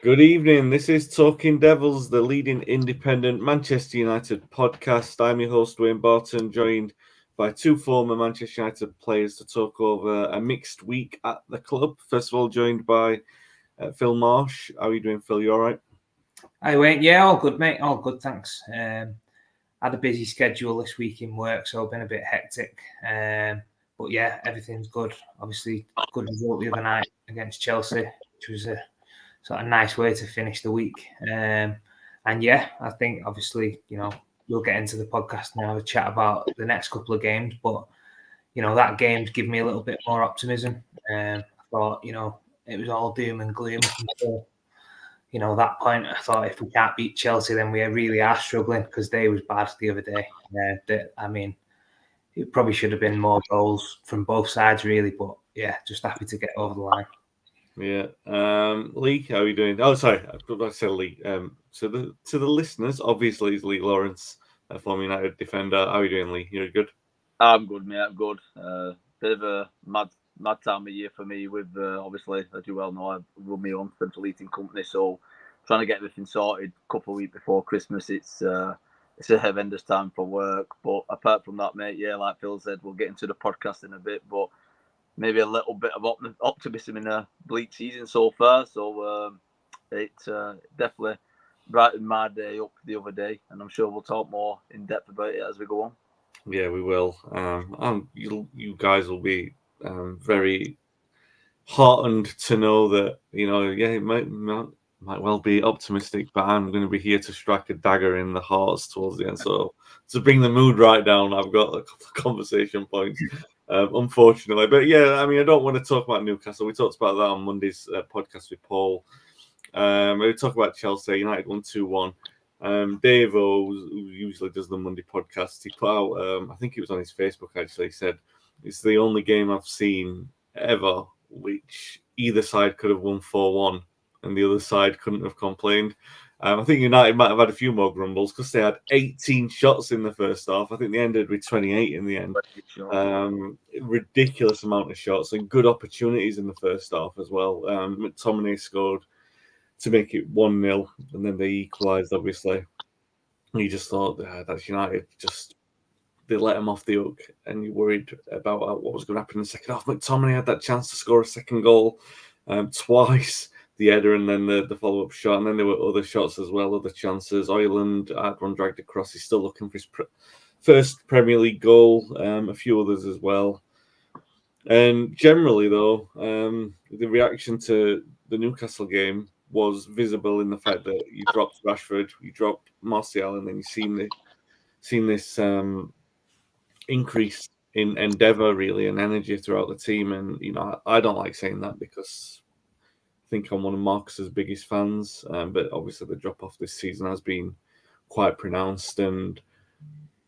Good evening. This is Talking Devils, the leading independent Manchester United podcast. I'm your host, Wayne Barton, joined by two former Manchester United players to talk over a mixed week at the club. First of all, joined by Phil Marsh. How are you doing, Phil? You all right? Hi, Wayne. Yeah, all good, mate. All good, thanks. Had a busy schedule this week in work, so I've been a bit hectic. But yeah, everything's good. Obviously, good result the other night against Chelsea, which was a sort of nice way to finish the week. And yeah, I think obviously, we'll get into the podcast now, have a chat about the next couple of games. But that game's given me a little bit more optimism. I thought, it was all doom and gloom up until that point. I thought if we can't beat Chelsea, then we really are struggling because they was bad the other day. It probably should have been more goals from both sides, really. But yeah, just happy to get over the line. Yeah. Lee, how are you doing? Oh, sorry. I said Lee. To the listeners, obviously, it's Lee Lawrence, former United defender. How are you doing, Lee? You're good? I'm good, mate. I'm good. Bit of a mad time of year for me with, obviously, as you well know, I run my own central heating company, so trying to get everything sorted a couple of weeks before Christmas, it's a horrendous time for work. But apart from that, mate, yeah, like Phil said, we'll get into the podcast in a bit, but maybe a little bit of optimism in a bleak season so far. So it definitely brightened my day up the other day, and I'm sure we'll talk more in depth about it as we go on. Yeah, we will. You guys will be very heartened to know that it might well be optimistic, but I'm going to be here to strike a dagger in the hearts towards the end. So to bring the mood right down, I've got a couple of conversation points, unfortunately. But yeah, I mean, I don't want to talk about Newcastle. We talked about that on Monday's podcast with Paul. We talk about Chelsea. United won 2-1. Dave, who usually does the Monday podcast, he put out, I think it was on his Facebook actually, he said, it's the only game I've seen ever which either side could have won 4-1 and the other side couldn't have complained. I think United might have had a few more grumbles because they had 18 shots in the first half. I think they ended with 28 in the end. Ridiculous amount of shots and good opportunities in the first half as well. McTominay scored to make it 1-0, and then they equalised, obviously. You just thought, that's United. Just they let him off the hook, and you worried about what was going to happen in the second half. McTominay had that chance to score a second goal twice, the header and then the follow-up shot, and then there were other shots as well, other chances. Oyland had one dragged across. He's still looking for his first Premier League goal, a few others as well. And generally, though, the reaction to the Newcastle game was visible in the fact that you dropped Rashford, you dropped Martial, and then you've seen this increase in endeavour, really, and energy throughout the team. And I don't like saying that because I think I'm one of Marcus's biggest fans, but obviously the drop off this season has been quite pronounced, and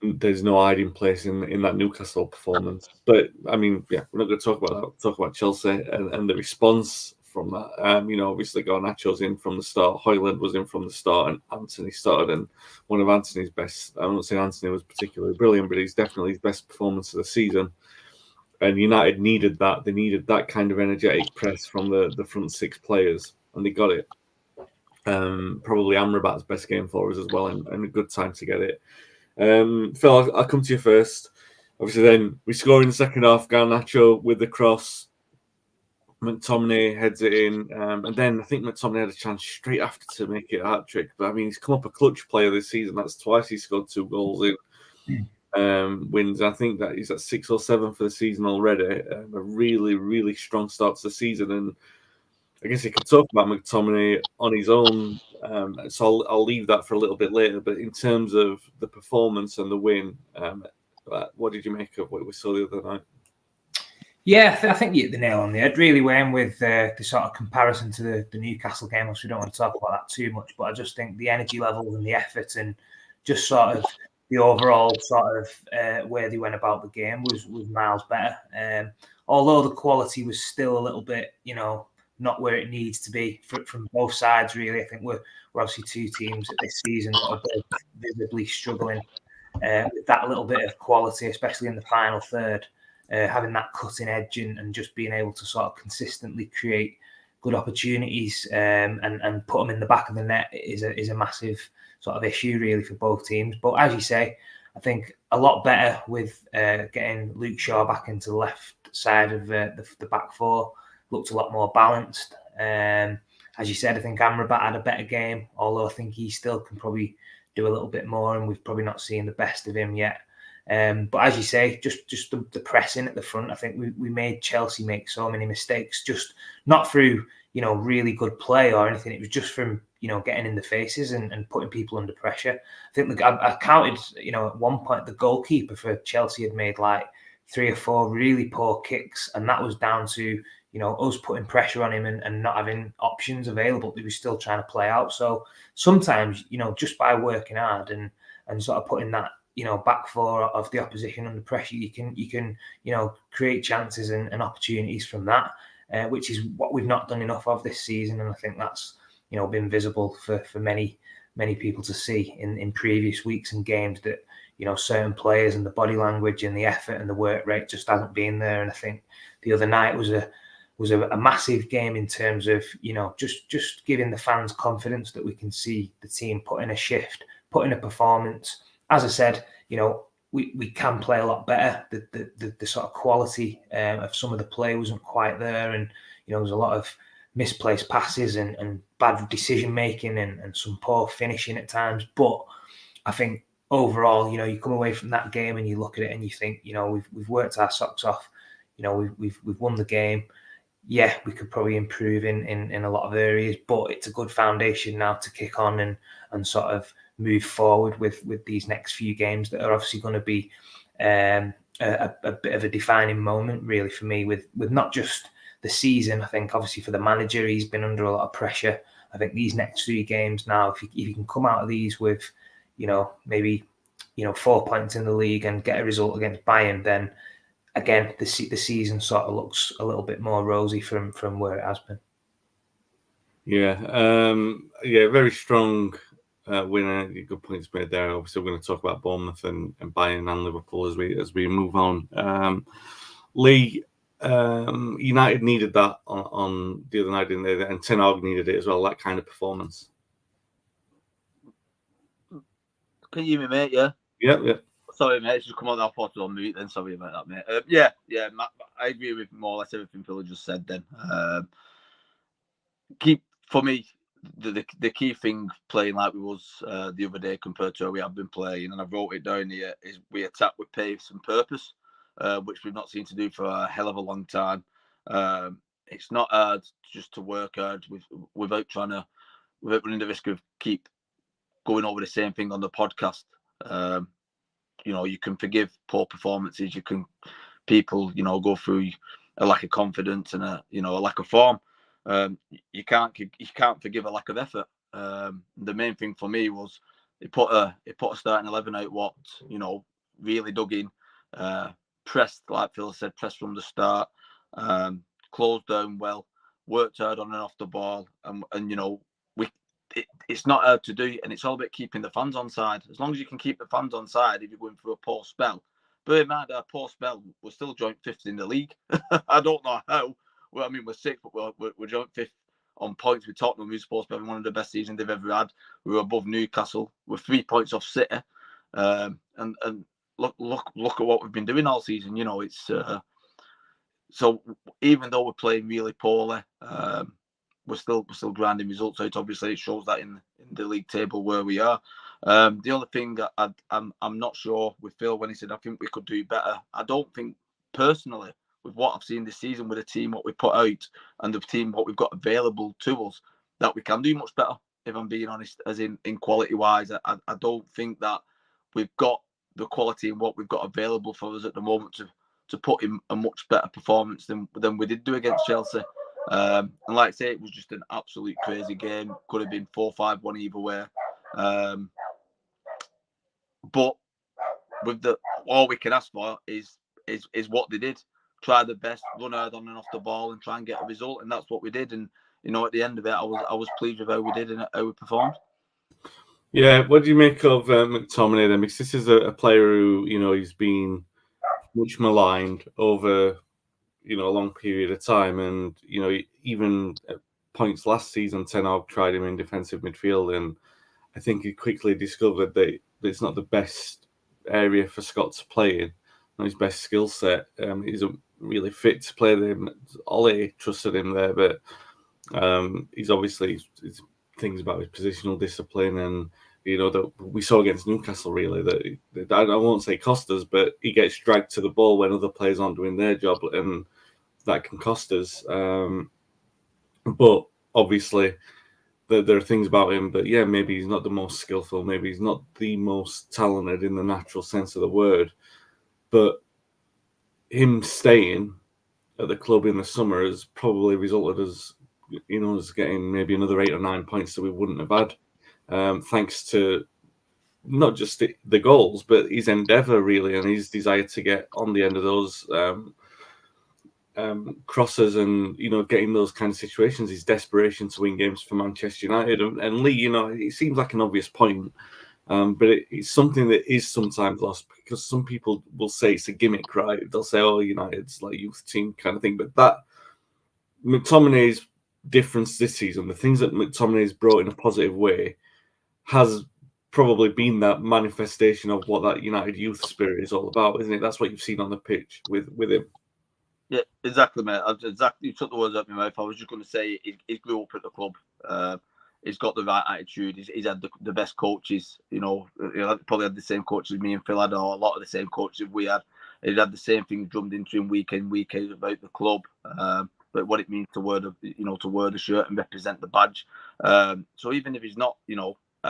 there's no hiding place in that Newcastle performance. But I mean, yeah, we're not going to talk about that. We'll talk about Chelsea and the response from that. Obviously Garnacho's in from the start. Højlund was in from the start, and Anthony started. And one of Anthony's best, I'm not saying Anthony was particularly brilliant, but he's definitely his best performance of the season. And United needed that. They needed that kind of energetic press from the front six players, and they got it. Probably Amrabat's best game for us as well, and a good time to get it. Phil, I'll come to you first. Obviously, then we score in the second half. Garnacho with the cross. McTominay heads it in. And then I think McTominay had a chance straight after to make it a hat-trick. But, I mean, he's come up a clutch player this season. That's twice he scored 2 goals in wins. I think that he's at 6 or 7 for the season already. A really, really strong start to the season. And I guess you could talk about McTominay on his own, so I'll leave that for a little bit later. But in terms of the performance and the win, what did you make of what we saw the other night? Yeah, I think you hit the nail on the head, really, Wayne, with the sort of comparison to the Newcastle game. Obviously, we don't want to talk about that too much, but I just think the energy level and the effort and just sort of the overall sort of way they went about the game was miles better. Although the quality was still a little bit, not where it needs to be from both sides, really. I think we're obviously two teams this season that are both visibly struggling with that little bit of quality, especially in the final third, having that cutting edge and just being able to sort of consistently create good opportunities and put them in the back of the net is a massive sort of issue really for both teams. But as you say, I think a lot better with getting Luke Shaw back into the left side of the back four. Looked a lot more balanced. As you said, I think Amrabat had a better game, although I think he still can probably do a little bit more, and we've probably not seen the best of him yet. But as you say, just the pressing at the front, I think we made Chelsea make so many mistakes, just not through really good play or anything. It was just from getting in the faces and putting people under pressure. I think I counted at one point the goalkeeper for Chelsea had made like 3 or 4 really poor kicks, and that was down to us putting pressure on him and not having options available. He was still trying to play out. So sometimes just by working hard and sort of putting that back four of the opposition under pressure, you can create chances and opportunities from that, which is what we've not done enough of this season. And I think that's been visible for many people to see in previous weeks and games, that certain players and the body language and the effort and the work rate just hasn't been there. And I think the other night was a massive game in terms of just giving the fans confidence that we can see the team put in a shift, put in a performance. As I said, we can play a lot better. The sort of quality of some of the play wasn't quite there, and there was a lot of misplaced passes and bad decision making and some poor finishing at times. But I think overall, you come away from that game and you look at it and you think, we've worked our socks off. We've won the game. Yeah, we could probably improve in a lot of areas, but it's a good foundation now to kick on and sort of move forward with these next few games that are obviously going to be a bit of a defining moment really for me with not just the season. I think obviously for the manager, he's been under a lot of pressure. I think these next 3 games now, if you can come out of these with maybe 4 points in the league and get a result against Bayern, then again the season sort of looks a little bit more rosy from where it has been. Very strong winner. Good points made there. Obviously, we're going to talk about Bournemouth and Bayern and Liverpool as we move on. Lee, United needed that on the other night, didn't they? And Ten Hag needed it as well. That kind of performance. Can you hear me, mate? Yeah. Yeah. Sorry, mate. It's just come on. I thought it was on mute. Then sorry about that, mate. Matt, I agree with more or less everything Phil just said. Then for me, the key thing playing like we was the other day compared to how we have been playing, and I wrote it down here, is we attack with pace and purpose, which we've not seen to do for a hell of a long time. It's not hard just to work hard without running the risk of keep going over the same thing on the podcast. You can forgive poor performances. You can people go through a lack of confidence and a lack of form. You can't forgive a lack of effort. The main thing for me was it put a starting 11 out what really dug in, pressed, like Phil said, pressed from the start, closed down well, worked hard on and off the ball, and it's not hard to do, and it's all about keeping the fans on side. As long as you can keep the fans on side, if you're going through a poor spell. But in mind, our poor spell, we're still joint 5th in the league. I don't know how. Well, I mean, we're 6th, but we're joint 5th on points with Tottenham, who's supposed to be one of the best seasons they've ever had. We were above Newcastle. We're 3 points off City. And look at what we've been doing all season. It's so even though we're playing really poorly, we're still grinding results out. Obviously, it shows that in the league table where we are. The other thing I'm not sure with Phil when he said I think we could do better. I don't think personally, with what I've seen this season with the team, what we put out, and the team what we've got available to us, that we can do much better. If I'm being honest, as in quality wise, I don't think that we've got the quality in what we've got available for us at the moment to put in a much better performance than we did do against Chelsea. And like I say, it was just an absolute crazy game. Could have been 4-5-1 either way. But with all we can ask for is what they did. Try the best, run hard on and off the ball, and try and get a result. And that's what we did. And at the end of it, I was pleased with how we did and how we performed. Yeah, what do you make of McTominay then? Because this is a player who he's been much maligned over a long period of time, and even points last season, Ten Hag tried him in defensive midfield, and I think he quickly discovered that it's not the best area for Scott to play in, not his best skill set. He isn't really fit to play there. Ole trusted him there, but he's obviously things about his positional discipline, and that we saw against Newcastle really that I won't say cost us, but he gets dragged to the ball when other players aren't doing their job, and that can cost us. But obviously, there are things about him that, maybe he's not the most skillful, maybe he's not the most talented in the natural sense of the word, but him staying at the club in the summer has probably resulted as getting maybe another 8 or 9 points that we wouldn't have had, thanks to not just the goals, but his endeavour really, and his desire to get on the end of those crosses, and getting those kind of situations, his desperation to win games for Manchester United. And Lee, it seems like an obvious point, but it's something that is sometimes lost, because some people will say it's a gimmick, right? They'll say, "Oh, United's like youth team kind of thing," but that McTominay's difference this season, the things that McTominay's brought in a positive way, has probably been that manifestation of what that United youth spirit is all about, isn't it? That's what you've seen on the pitch with him. Yeah, exactly, mate. Exactly, you took the words out of my mouth. I was just going to say he grew up at the club. He's got the right attitude. He's had the best coaches. Probably had the same coaches me and Phil had, or a lot of the same coaches we had. He'd had the same thing drummed into him week in, week out about the club. But what it means to wear the shirt and represent the badge. So even if he's not,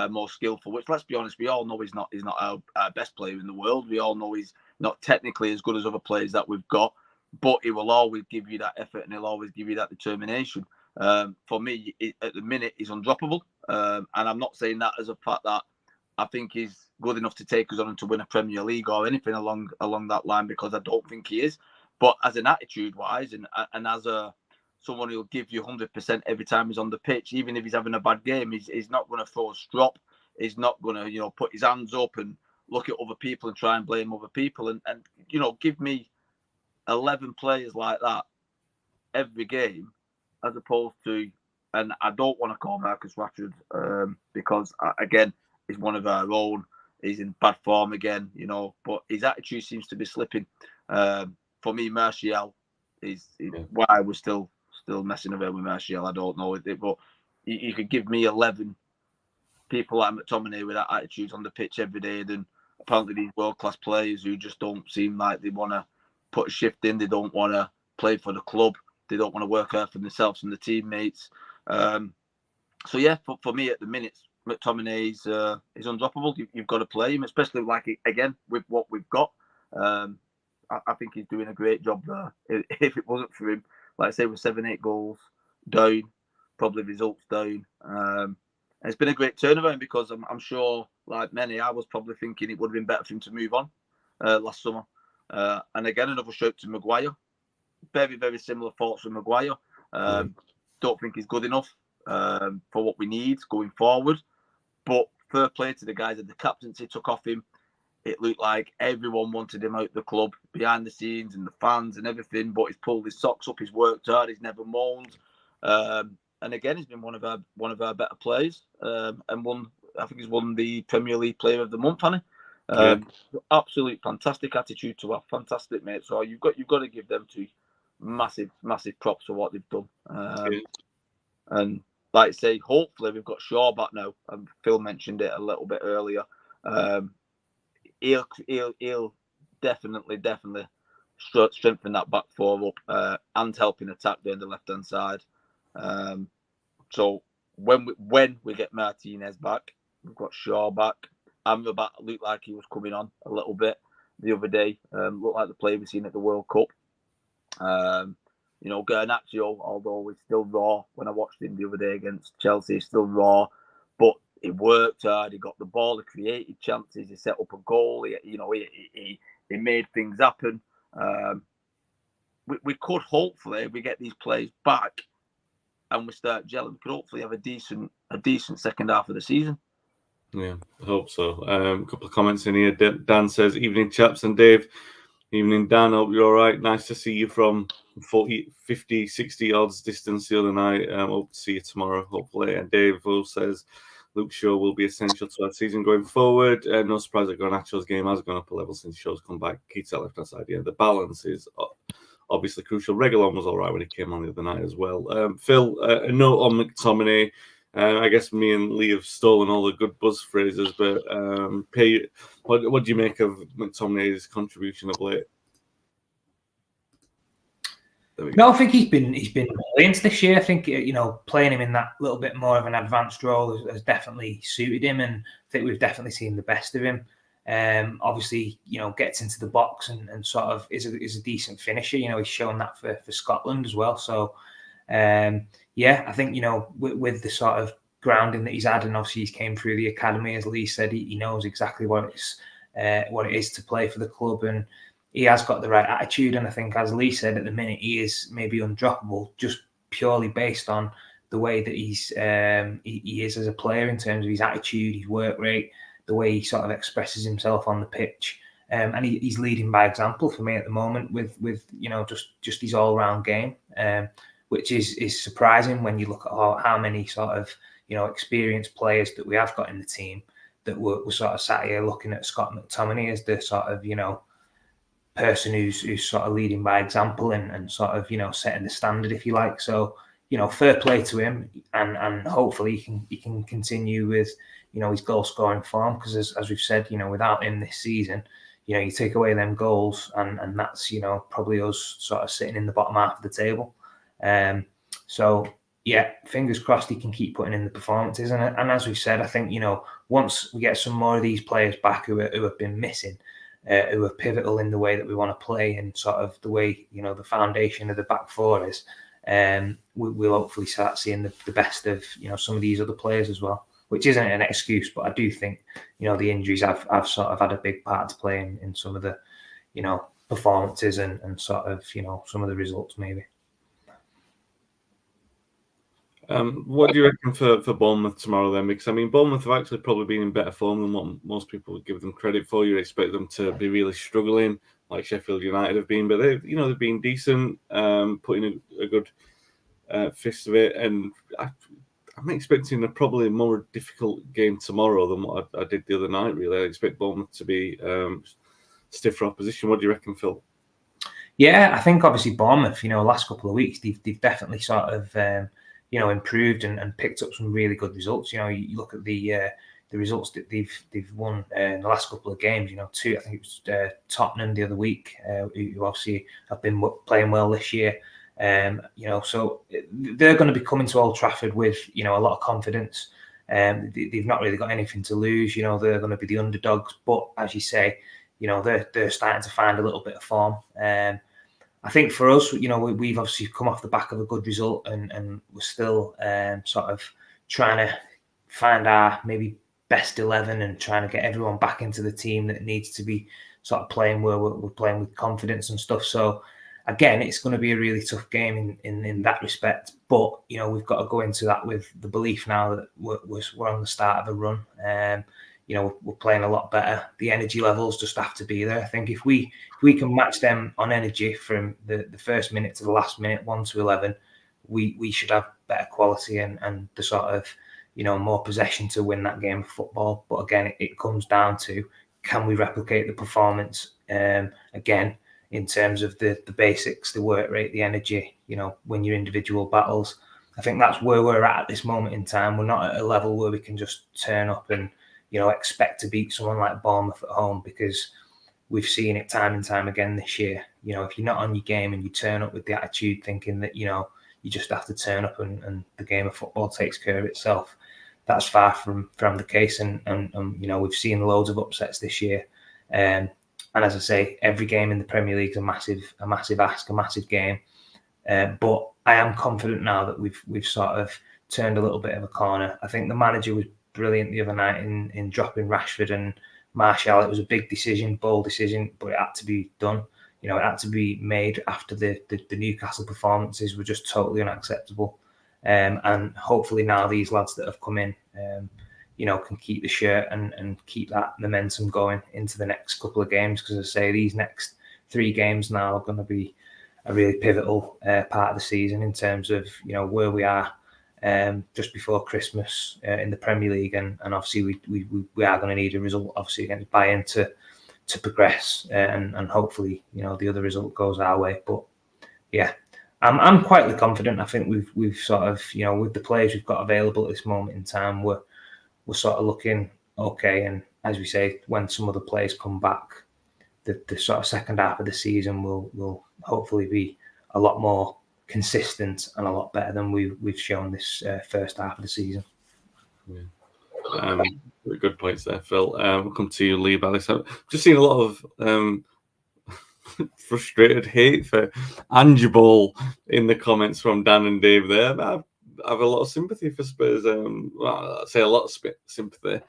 more skillful, which, let's be honest, we all know he's not our best player in the world. We all know he's not technically as good as other players that we've got, but he will always give you that effort, and he'll always give you that determination. For me, at the minute, he's undroppable, and I'm not saying that as a fact that I think he's good enough to take us on and to win a Premier League or anything along that line, because I don't think he is. But as an attitude-wise, and as someone who'll give you 100% every time he's on the pitch, even if he's having a bad game, he's not going to throw a strop. He's not going to, put his hands up and look at other people and try and blame other people. And give me 11 players like that every game, as opposed to, and I don't want to call Marcus Rashford because, again, he's one of our own. He's in bad form again, but his attitude seems to be slipping. For me, Martial is why we're still messing around with Martial. I don't know it, but you could give me 11 people like McTominay with that attitude on the pitch every day. Then apparently these world-class players who just don't seem like they want to put a shift in. They don't want to play for the club. They don't want to work out for themselves and the teammates. So yeah, for me at the minute, McTominay is undroppable. You've got to play him, especially again with what we've got. I think he's doing a great job there. If it wasn't for him, like I say, with 7-8 goals down, probably results down. And it's been a great turnaround, because I'm sure, like many, I was probably thinking it would have been better for him to move on last summer. And again, another shout to Maguire. Very, very similar thoughts from Maguire. Don't think he's good enough for what we need going forward. But fair play to the guys that the captaincy took off him. It looked like everyone wanted him out the club, behind the scenes, and the fans and everything. But he's pulled his socks up. He's worked hard. He's never moaned. And again, he's been one of our better players. And I think he's won the Premier League Player of the Month, hasn't he? Absolute fantastic attitude to have, fantastic mate. So you've got to give them two massive props for what they've done. And like I say, hopefully we've got Shaw back now. And Phil mentioned it a little bit earlier. He'll definitely strengthen that back four up and helping attack down the left hand side. So when we get Martinez back, we've got Shaw back. Amrabat looked like he was coming on a little bit the other day. Looked like the player we've seen at the World Cup. Garnacho, although he's still raw, when I watched him the other day against Chelsea, he's still raw, but he worked hard. He got the ball. He created chances. He set up a goal. He made things happen. We could hopefully, if we get these players back and we start gelling, we could hopefully have a decent second half of the season. Yeah, I hope so. A couple of comments in here. Dan says, "Evening, chaps and Dave. Evening, Dan. Hope you're all right. Nice to see you from 40, 50, 60 odds distance the other night. Hope to see you tomorrow, hopefully. And Dave says Luke Shaw will be essential to our season going forward. No surprise that Garnacho's game has gone up a level since Shaw's come back. Keith left hand side. Yeah, the balance is obviously crucial. Reguilon was all right when he came on the other night as well. Phil, a note on McTominay. I guess me and Lee have stolen all the good buzz phrases, but what do you make of McTominay's contribution of late? No, I think he's been brilliant this year. I think playing him in that little bit more of an advanced role has definitely suited him, and I think we've definitely seen the best of him. Obviously, gets into the box and sort of is a decent finisher. He's shown that for Scotland as well. So, I think with the sort of grounding that he's had, and obviously he's came through the academy, as Lee said, he knows exactly what it is to play for the club, and he has got the right attitude. And I think, as Lee said, at the minute he is maybe undroppable, just purely based on the way that he is as a player in terms of his attitude, his work rate, the way he sort of expresses himself on the pitch. And he's leading by example for me at the moment with just his all-round game, which is surprising when you look at how many sort of experienced players that we have got in the team that we're sort of sat here looking at Scott McTominay as the sort of person who's sort of leading by example and sort of setting the standard, if you like. So fair play to him, and hopefully he can continue with his goal scoring form, because as we've said, without him this season, you take away them goals and that's probably us sort of sitting in the bottom half of the table. So yeah, fingers crossed he can keep putting in the performances, and as we've said, I think once we get some more of these players back who have been missing, who are pivotal in the way that we want to play and sort of the way the foundation of the back four is, we'll hopefully start seeing the best of some of these other players as well, which isn't an excuse, but I do think the injuries have sort of had a big part to play in some of the performances and sort of some of the results maybe. What do you reckon for Bournemouth tomorrow then? Because Bournemouth have actually probably been in better form than what most people would give them credit for. You expect them to be really struggling, like Sheffield United have been, but they've been decent, putting a good fist of it. And I'm expecting a probably more difficult game tomorrow than what I did the other night. Really, I expect Bournemouth to be stiffer opposition. What do you reckon, Phil? Yeah, I think obviously Bournemouth, last couple of weeks they've definitely sort of improved and picked up some really good results. You look at the results that they've won in the last couple of games. Two, I think it was Tottenham the other week, who obviously have been playing well this year. So they're going to be coming to Old Trafford with a lot of confidence. They've not really got anything to lose. They're going to be the underdogs, but as you say, they're starting to find a little bit of form. I think for us, we've obviously come off the back of a good result, and we're still sort of trying to find our maybe best 11 and trying to get everyone back into the team that needs to be sort of playing where we're playing with confidence and stuff. So again, it's going to be a really tough game in that respect. But we've got to go into that with the belief now that we're on the start of a run. We're playing a lot better. The energy levels just have to be there. I think if we can match them on energy from the first minute to the last minute, 1 to 11, we should have better quality and the sort of more possession to win that game of football. But again, it comes down to, can we replicate the performance again in terms of the basics, the work rate, the energy, win your individual battles. I think that's where we're at this moment in time. We're not at a level where we can just turn up and expect to beat someone like Bournemouth at home, because we've seen it time and time again this year. If you're not on your game and you turn up with the attitude thinking that, you just have to turn up and the game of football takes care of itself, that's far from the case. And we've seen loads of upsets this year. And as I say, every game in the Premier League is a massive ask, a massive game. But I am confident now that we've sort of turned a little bit of a corner. I think the manager was brilliant the other night in dropping Rashford and Marshall. It was a big decision, bold decision, but it had to be done. It had to be made after the Newcastle performances were just totally unacceptable. And hopefully now these lads that have come in, can keep the shirt and keep that momentum going into the next couple of games. Because as I say, these next 3 games now are going to be a really pivotal part of the season in terms of where we are just before Christmas in the Premier League, and obviously we are going to need a result obviously against Bayern to progress, and hopefully the other result goes our way. But yeah, I'm quietly confident. I think we've sort of with the players we've got available at this moment in time, we're sort of looking okay. And as we say, when some of the players come back, the sort of second half of the season will hopefully be a lot more consistent and a lot better than we've shown this first half of the season. Yeah. Good points there, Phil. We'll come to you, Lee. I've just seen a lot of frustrated hate for Angeball in the comments from Dan and Dave there. I have a lot of sympathy for Spurs. I'd say a lot of sympathy.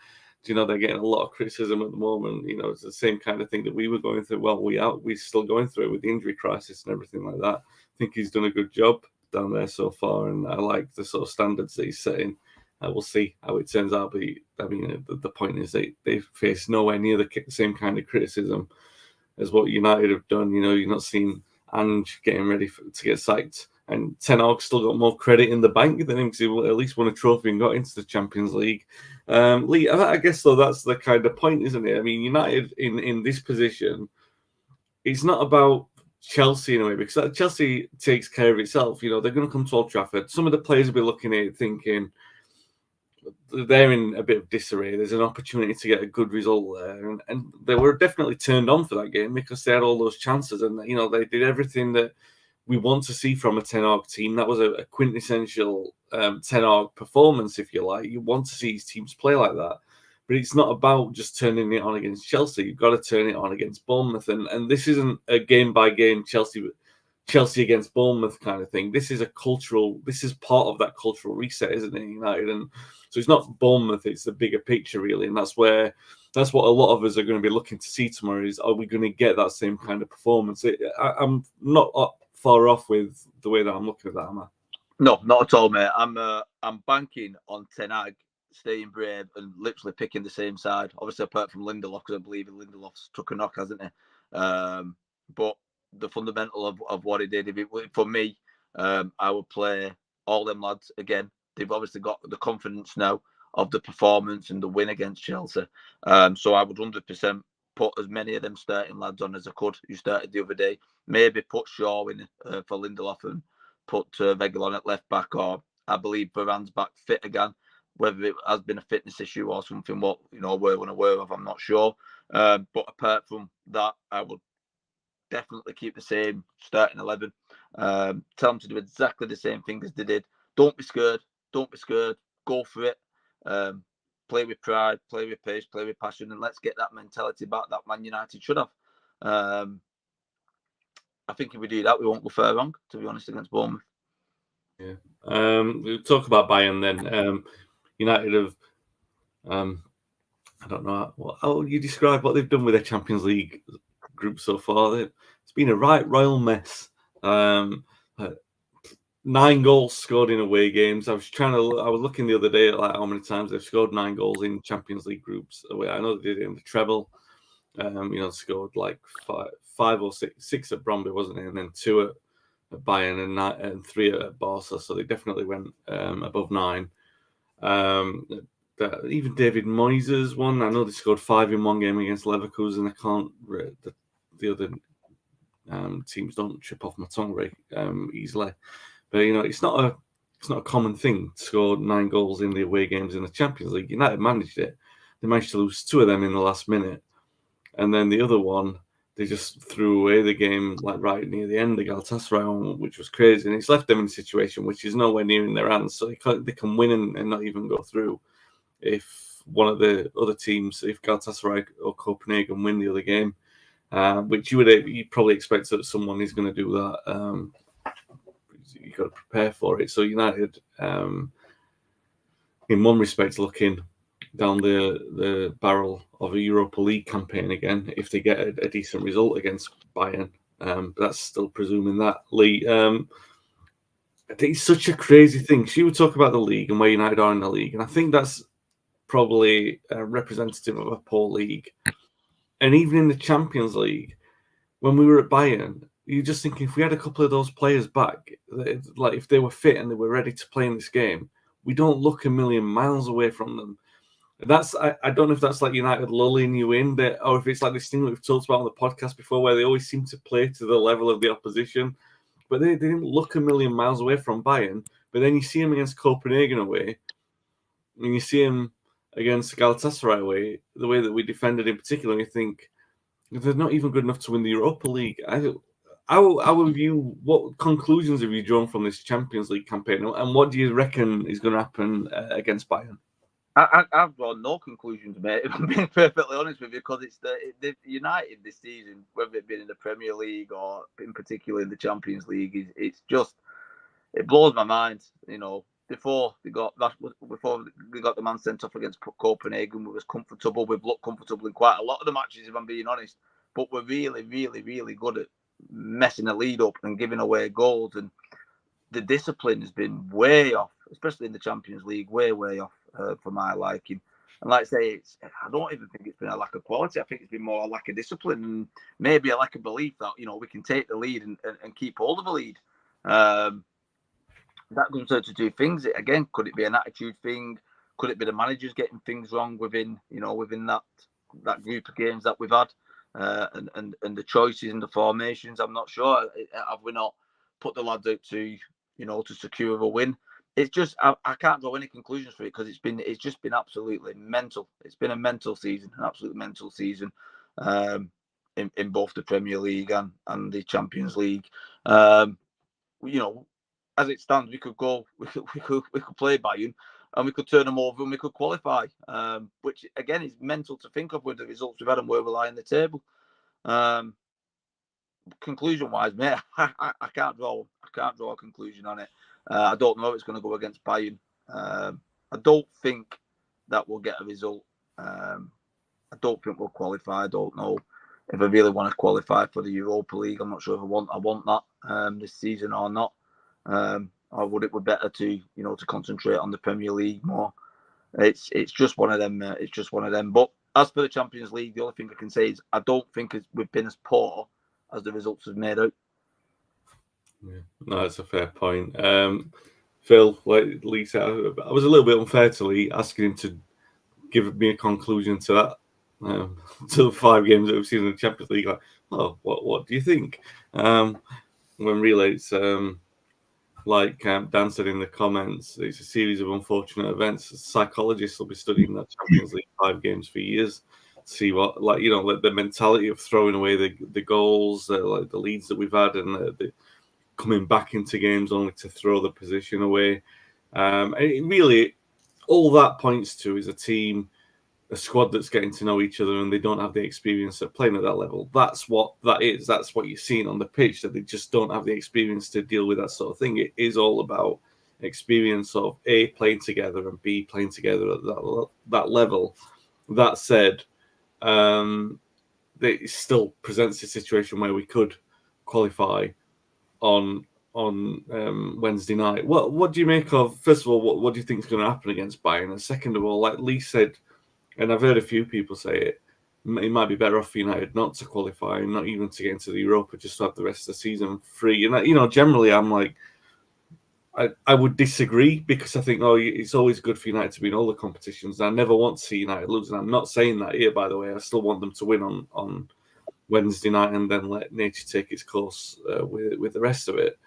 They're getting a lot of criticism at the moment. It's the same kind of thing that we were going through. Well, we're still going through it with the injury crisis and everything like that. I think he's done a good job down there so far, and I like the sort of standards that he's setting. We'll see how it turns out. But I mean, the point is they face nowhere near the same kind of criticism as what United have done. You're not seeing Ange getting ready to get sacked, and Ten Hag still got more credit in the bank than him because he at least won a trophy and got into the Champions League. Lee, I guess though that's the kind of point, isn't it? I mean, United in this position, it's not about Chelsea in a way, because Chelsea takes care of itself. They're going to come to Old Trafford. Some of the players will be looking at it thinking they're in a bit of disarray. There's an opportunity to get a good result there, and they were definitely turned on for that game because they had all those chances, and they did everything that we want to see from a Ten Hag team. That was a quintessential Ten Hag performance, if you like. You want to see his teams play like that, but it's not about just turning it on against Chelsea. You've got to turn it on against Bournemouth, and this isn't a game by game Chelsea against Bournemouth kind of thing. This is part of that cultural reset, isn't it, United? And so it's not Bournemouth, it's the bigger picture, really. And that's what a lot of us are going to be looking to see tomorrow is, are we going to get that same kind of performance? I'm not far off with the way that I'm looking at that, am I? No, not at all, mate. I'm banking on Ten Hag staying brave and literally picking the same side. Obviously, apart from Lindelof, because I believe Lindelof's took a knock, hasn't he? But the fundamental of what he did, for me, I would play all them lads again. They've obviously got the confidence now of the performance and the win against Chelsea. So I would 100% put as many of them starting lads on as I could who started the other day. Maybe put Shaw in for Lindelof and put Vegelon at left back, or I believe Varane's back fit again. Whether it has been a fitness issue or something, we're unaware of, I'm not sure. But apart from that, I would definitely keep the same starting 11. Tell them to do exactly the same thing as they did. Don't be scared. Go for it. Play with pride, play with pace, play with passion, and let's get that mentality back that Man United should have. I think if we do that, we won't go far wrong, to be honest, against Bournemouth. Yeah. We'll talk about Bayern then. United have, I don't know how you describe what they've done with their Champions League group so far. It's been a right royal mess. 9 goals scored in away games. I was looking the other day at how many times they've scored 9 goals in Champions League groups away. I know they did it in the treble. Scored like 5 or 6 at Bromley, wasn't it? And then 2 at Bayern and 3 at Barca. So they definitely went above 9. Even David Moyes' one. I know they scored 5 in one game against Leverkusen. I can't. The other teams don't trip off my tongue very easily. But it's not a common thing to score 9 goals in the away games in the Champions League. United managed it. They managed to lose 2 of them in the last minute, and then the other one they just threw away the game like right near the end of Galatasaray, which was crazy. And it's left them in a situation which is nowhere near in their hands, so they can win and not even go through. If one of the other teams, if Galatasaray or Copenhagen win the other game, which you'd probably expect that someone is going to do that. You've got to prepare for it. So United, in one respect, looking down the barrel of a Europa League campaign again if they get a decent result against Bayern. But that's still presuming that. Lee, it's such a crazy thing. She would talk about the league and where United are in the league, and I think that's probably representative of a poor league. And even in the Champions League, when we were at Bayern, you're just thinking if we had a couple of those players back, like if they were fit and they were ready to play in this game, we don't look a million miles away from them. I don't know if that's like United lulling you in, or if it's like this thing that we've talked about on the podcast before, where they always seem to play to the level of the opposition. But they didn't look a million miles away from Bayern. But then you see them against Copenhagen away, and you see them against Galatasaray away, the way that we defended in particular, and you think they're not even good enough to win the Europa League. What conclusions have you drawn from this Champions League campaign, and what do you reckon is going to happen against Bayern? I've drawn no conclusions, mate. If I'm being perfectly honest with you, because it's the United this season, whether it been in the Premier League or in particular in the Champions League, it blows my mind. You know, before they got the man sent off against Copenhagen, we was comfortable. We've looked comfortable in quite a lot of the matches, if I'm being honest. But we're really, really, really good at messing the lead up and giving away goals. And the discipline has been way off, especially in the Champions League, way off for my liking. And like I say, I don't even think it's been a lack of quality. I think it's been more a lack of discipline and maybe a lack of belief that, you know, we can take the lead and keep hold of the lead. That comes out to two things. Again, could it be an attitude thing? Could it be the managers getting things wrong within that group of games that we've had, and the choices and the formations? I'm not sure. Have we not put the lads out to secure a win? It's just I can't draw any conclusions for it because it's just been absolutely mental. It's been a mental season, an absolute mental season, in both the Premier League and the Champions League. As it stands, we could play Bayern and we could turn them over and we could qualify, which again is mental to think of with the results we've had and where we lie in the table. Conclusion wise, mate, I can't draw a conclusion on it. I don't know if it's going to go against Bayern. I don't think that we'll get a result. I don't think we'll qualify. I don't know if I really want to qualify for the Europa League. I'm not sure if I want that this season or not. Or would it be better to concentrate on the Premier League more? It's just one of them. It's just one of them. But as for the Champions League, the only thing I can say is I don't think we've been as poor as the results have made out. Yeah, no, that's a fair point. Phil, like Lee said, I was a little bit unfair to Lee asking him to give me a conclusion to that. To the 5 games that we've seen in the Champions League, like, oh, what do you think? When really it's like Dan said in the comments, it's a series of unfortunate events. Psychologists will be studying that Champions League 5 games for years, see what, the mentality of throwing away the goals, the leads that we've had, and the coming back into games only to throw the position away. And it really, all that points to is a squad that's getting to know each other and they don't have the experience of playing at that level. That's what that is. That's what you're seeing on the pitch, that they just don't have the experience to deal with that sort of thing. It is all about experience of A, playing together, and B, playing together at that level. That said, it still presents a situation where we could qualify on Wednesday night. What do you make of, first of all, what do you think is going to happen against Bayern? And second of all, like Lee said, and I've heard a few people say it might be better off for United not to qualify, not even to get into the Europa, just to have the rest of the season free. And generally I'm like, I would disagree, because I think it's always good for United to be in all the competitions. I never want to see United lose, and I'm not saying that here, by the way. I still want them to win on Wednesday night and then let nature take its course with the rest of it.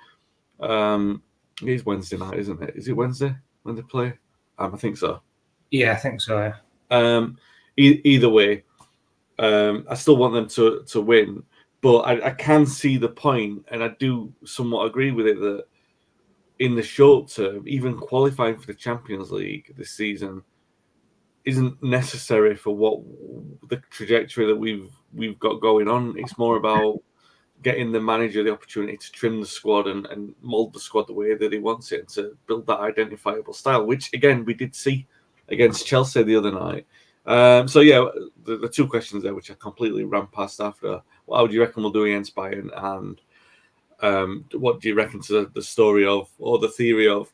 It is Wednesday night, isn't it? Is it Wednesday when they play? I think so. Yeah, I think so. Either way, I still want them to win, but I can see the point, and I do somewhat agree with it, that in the short term, even qualifying for the Champions League this season isn't necessary for what the trajectory that we've got going on. It's more about getting the manager the opportunity to trim the squad and mould the squad the way that he wants it, and to build that identifiable style, which again we did see against Chelsea the other night. So yeah, the 2 questions there, which I completely ran past after. What do you reckon we'll do against Bayern, and what do you reckon to the story of, or the theory of,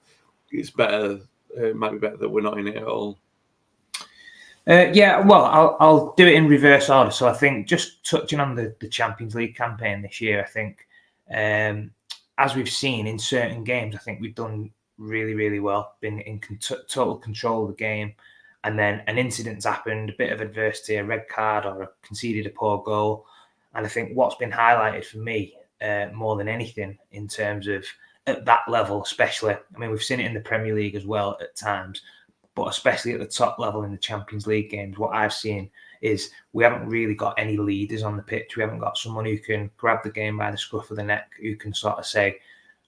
it's better, it might be better that we're not in it at all? Well, I'll do it in reverse order. So I think just touching on the Champions League campaign this year, I think as we've seen in certain games, I think we've done really, really well, been in total control of the game. And then an incident's happened, a bit of adversity, a red card or conceded a poor goal. And I think what's been highlighted for me more than anything in terms of at that level, especially, I mean, we've seen it in the Premier League as well at times, but especially at the top level in the Champions League games, what I've seen is we haven't really got any leaders on the pitch. We haven't got someone who can grab the game by the scruff of the neck, who can sort of say,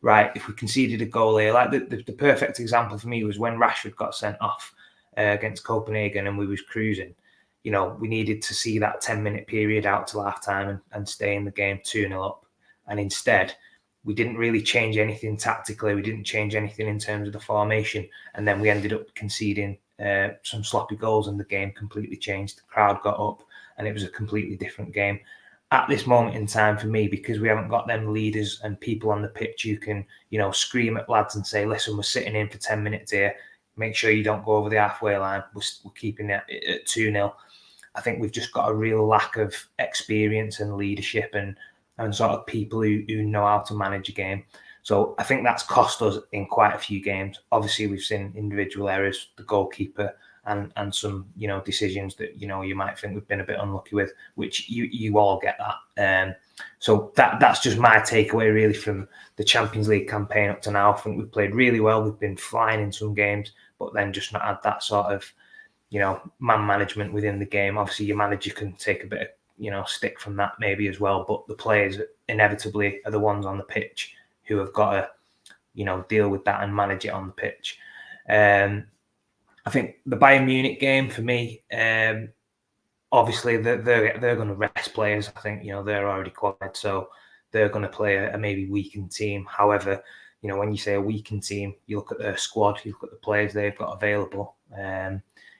right, if we conceded a goal here, like the perfect example for me was when Rashford got sent off against Copenhagen and we was cruising. You know, we needed to see that 10-minute period out till half time and stay in the game 2-0 up. And instead, we didn't really change anything tactically. We didn't change anything in terms of the formation. And then we ended up conceding some sloppy goals and the game completely changed. The crowd got up and it was a completely different game. At this moment in time for me, because we haven't got them leaders and people on the pitch who can, you know, scream at lads and say, listen, we're sitting in for 10 minutes here. Make sure you don't go over the halfway line. We're keeping it at 2-0. I think we've just got a real lack of experience and leadership and sort of people who know how to manage a game. So I think that's cost us in quite a few games. Obviously, we've seen individual errors, the goalkeeper, and some, you know, decisions that, you know, you might think we've been a bit unlucky with, which you all get that. So that's just my takeaway really from the Champions League campaign up to now. I think we've played really well. We've been flying in some games, but then just not had that sort of, you know, man management within the game. Obviously, your manager can take a bit of, you know, stick from that maybe as well, but the players inevitably are the ones on the pitch who have got to, you know, deal with that and manage it on the pitch. I think the Bayern Munich game for me, obviously they're going to rest players. I think, you know, they're already qualified, so they're going to play a maybe weakened team. However, you know, when you say a weakened team, you look at their squad, you look at the players they've got available.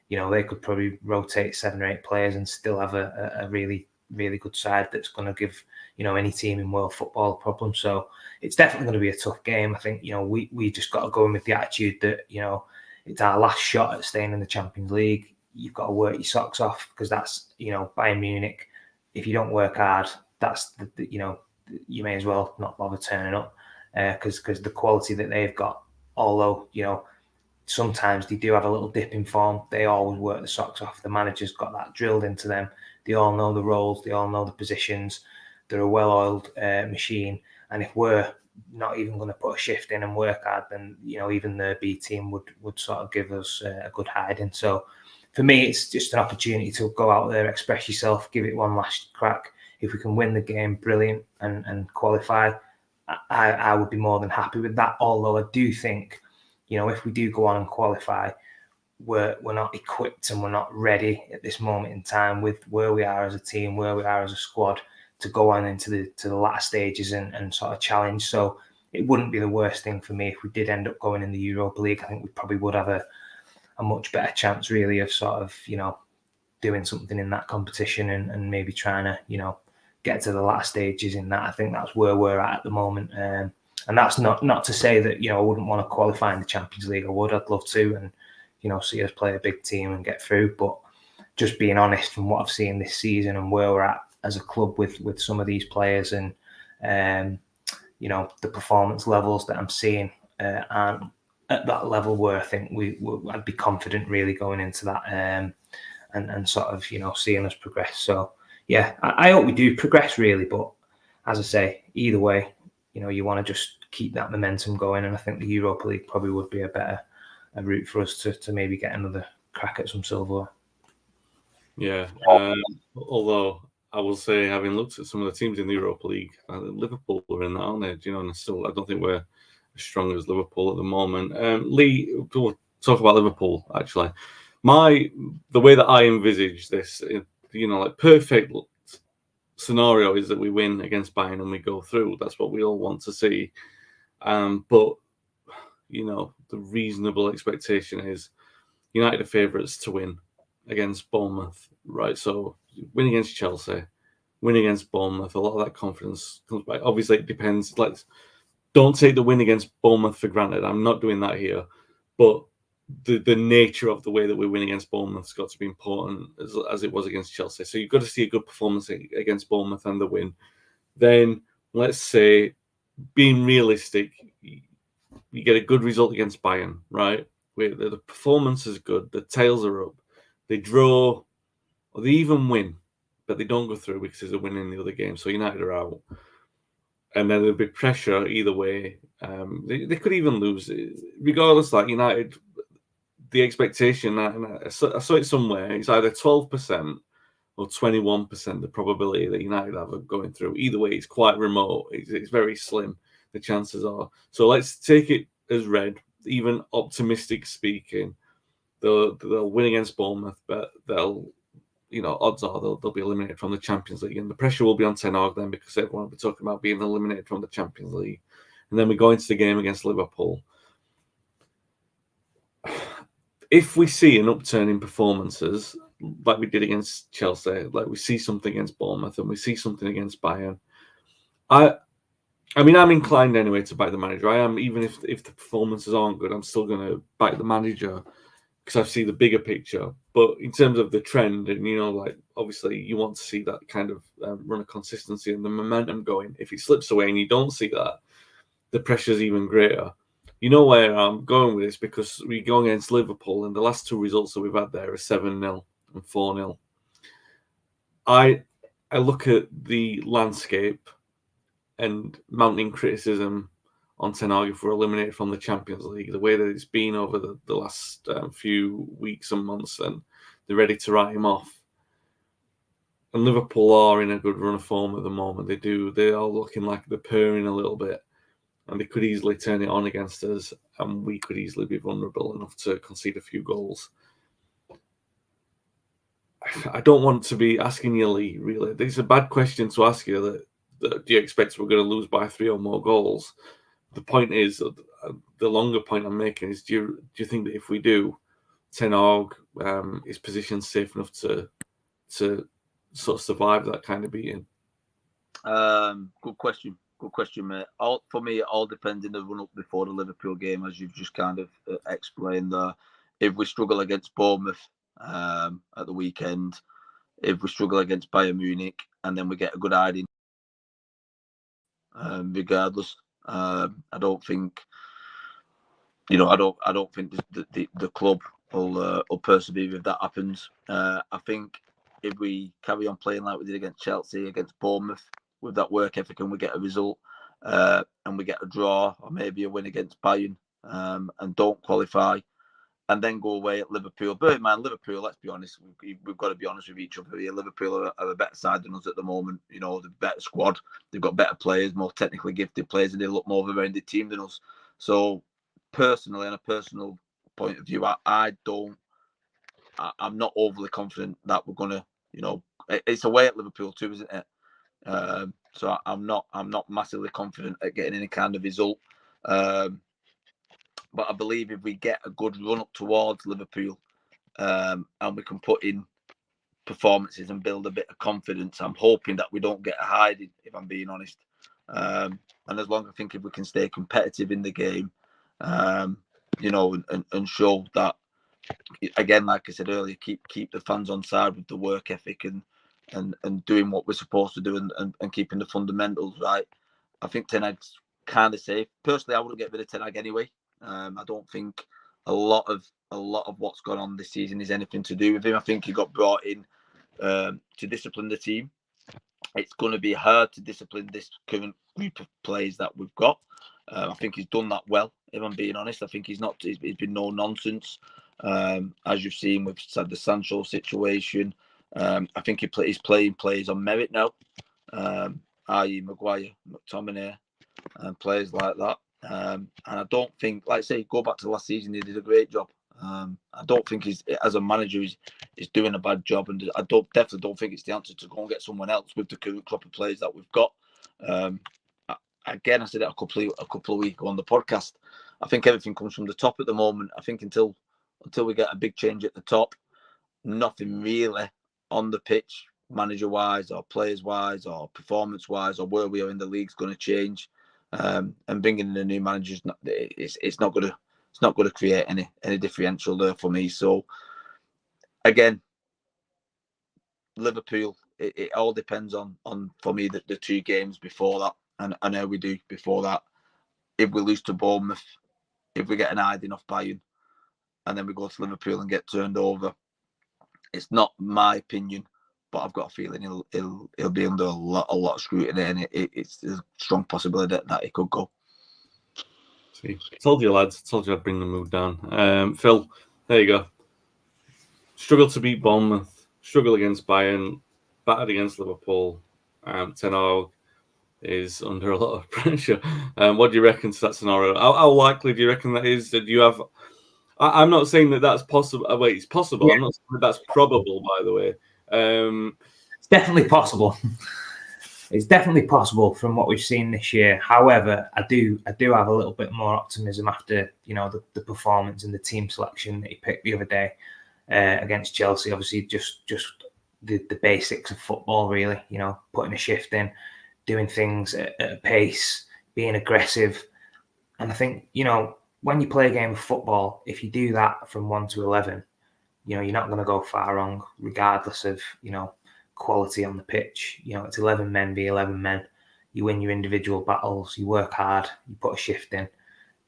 You know, they could probably rotate 7 or 8 players and still have a really, really good side that's going to give, you know, any team in world football a problem. So it's definitely going to be a tough game. I think, you know, we just got to go in with the attitude that, you know, it's our last shot at staying in the Champions League. You've got to work your socks off because that's, you know, Bayern Munich. If you don't work hard, that's, you know, you may as well not bother turning up because the quality that they've got, although, you know, sometimes they do have a little dip in form, they always work the socks off. The manager's got that drilled into them. They all know the roles. They all know the positions. They're a well-oiled machine. And if we're not even going to put a shift in and work hard, then, you know, even the B team would sort of give us a good hiding. So for me, it's just an opportunity to go out there, express yourself, give it one last crack. If we can win the game, brilliant, and qualify, I would be more than happy with that. Although I do think, you know, if we do go on and qualify, we're not equipped and we're not ready at this moment in time with where we are as a team, where we are as a squad to go on into the latter stages and sort of challenge. So it wouldn't be the worst thing for me if we did end up going in the Europa League. I think we probably would have a much better chance really of sort of, you know, doing something in that competition and maybe trying to, you know, get to the latter stages in that. I think that's where we're at the moment. And that's not to say that, you know, I wouldn't want to qualify in the Champions League. I would. I'd love to, and, you know, see us play a big team and get through. But just being honest from what I've seen this season and where we're at as a club with some of these players and, you know, the performance levels that I'm seeing aren't at that level where I think I'd be confident really going into that and sort of, you know, seeing us progress. So, yeah, I hope we do progress really. But as I say, either way, you know, you want to just keep that momentum going. And I think the Europa League probably would be a better route for us to maybe get another crack at some silverware. Yeah. Although I will say, having looked at some of the teams in the Europa League, Liverpool are in that, aren't they? Do you know, and still, I don't think we're as strong as Liverpool at the moment. Lee, we'll talk about Liverpool, actually. The way that I envisage this, you know, like perfect scenario is that we win against Bayern and we go through. That's what we all want to see. But, you know, the reasonable expectation is United are favourites to win against Bournemouth, right? So win against Chelsea, win against Bournemouth, a lot of that confidence comes back. Obviously, it depends. Like, don't take the win against Bournemouth for granted. I'm not doing that here. But the nature of the way that we win against Bournemouth has got to be important as it was against Chelsea. So you've got to see a good performance against Bournemouth and the win. Then let's say, being realistic, you get a good result against Bayern, right? Where the performance is good, the tails are up, they draw, or they even win, but they don't go through because there's a win in the other game. So United are out. And then there'll be pressure either way. They could even lose. Regardless, like United, the expectation, and I saw it somewhere, it's either 12% or 21% the probability that United have of going through. Either way, it's quite remote. It's very slim, the chances are. So let's take it as read. Even optimistic speaking, they'll win against Bournemouth, but they'll, odds are they'll be eliminated from the Champions League. And the pressure will be on Ten Hag then, because everyone will be talking about being eliminated from the Champions League. And then we go into the game against Liverpool. If we see an upturn in performances, like we did against Chelsea, like we see something against Bournemouth and we see something against Bayern, I'm inclined anyway to back the manager. I am, even if the performances aren't good, I'm still going to back the manager because I see the bigger picture. But in terms of the trend, and obviously you want to see that kind of run of consistency and the momentum going. If it slips away and you don't see that, the pressure's even greater. You know where I'm going with this, because we go against Liverpool and the last two results that we've had there are 7-0 and 4-0. I look at the landscape and mounting criticism on Ten Hag if we're eliminated from the Champions League, the way that it's been over the last few weeks and months, and they're ready to write him off. And Liverpool are in a good run of form at the moment. They are looking like they're purring a little bit, and they could easily turn it on against us, and we could easily be vulnerable enough to concede a few goals. I don't want to be asking you, Lee, really. It's a bad question to ask you that do you expect we're going to lose by 3 or more goals? The point is, the longer point I'm making is, do you think that if we do, Ten Hag is positioned safe enough to sort of survive that kind of beating? Good question. Good question, mate. For me, it all depends in the run-up before the Liverpool game, as you've just kind of explained there. If we struggle against Bournemouth at the weekend, if we struggle against Bayern Munich, and then we get a good hiding, regardless, I don't think, I don't think the club will persevere if that happens. I think if we carry on playing like we did against Chelsea, against Bournemouth, with that work ethic, and we get a result, and we get a draw or maybe a win against Bayern, and don't qualify, and then go away at Liverpool. Bear in mind, Liverpool, let's be honest, we've got to be honest with each other here. Liverpool are a better side than us at the moment. The better squad. They've got better players, more technically gifted players, and they look more of a rounded team than us. So, personally, on a personal point of view, I'm not overly confident that we're going to, it's away at Liverpool too, isn't it? So I'm not massively confident at getting any kind of result. But I believe if we get a good run up towards Liverpool, and we can put in performances and build a bit of confidence, I'm hoping that we don't get a hiding, if I'm being honest. And as long as I think if we can stay competitive in the game, and show that, again, like I said earlier, keep the fans on side with the work ethic and doing what we're supposed to do and keeping the fundamentals right, I think Ten Hag's kind of safe. Personally, I wouldn't get rid of Ten Hag anyway. I don't think a lot of what's gone on this season is anything to do with him. I think he got brought in to discipline the team. It's going to be hard to discipline this current group of players that we've got. I think he's done that well, if I'm being honest. I think he's been no nonsense. As you've seen with the Sancho situation, I think he's playing players on merit now, i.e. Maguire, McTominay, and players like that. And I don't think, like I say, go back to last season, he did a great job. I don't think he's, as a manager, he's doing a bad job, and I definitely don't think it's the answer to go and get someone else with the current crop of players that we've got. Again, I said it a couple of weeks ago on the podcast. I think everything comes from the top at the moment. I think until we get a big change at the top, nothing really on the pitch, manager-wise or players-wise or performance-wise or where we are in the league is going to change. And bringing in a new manager, it's not going to it's not going to create any differential there for me. So again, Liverpool, it all depends on for me the 2 games before that, and I know we do before that. If we lose to Bournemouth, if we get an hiding off Bayern, and then we go to Liverpool and get turned over, it's not my opinion, but I've got a feeling he'll be under a lot of scrutiny, and it's a strong possibility that it could go. See, told you, lads. Told you I'd bring the mood down. Phil, there you go. Struggle to beat Bournemouth. Struggle against Bayern. Battered against Liverpool. Ten Hag is under a lot of pressure. What do you reckon to that scenario? How likely do you reckon that is? Do you have? I'm not saying that that's possible. Wait, it's possible. Yeah. I'm not saying that that's probable. By the way, it's definitely possible. It's definitely possible from what we've seen this year. However, I do have a little bit more optimism after the performance and the team selection that he picked the other day against Chelsea. Obviously, just the basics of football, really. Putting a shift in, doing things at a pace, being aggressive, and I think when you play a game of football, if you do that from 1 to 11, you're not going to go far wrong, regardless of quality on the pitch. It's 11 men v 11 men. You win your individual battles, you work hard, you put a shift in.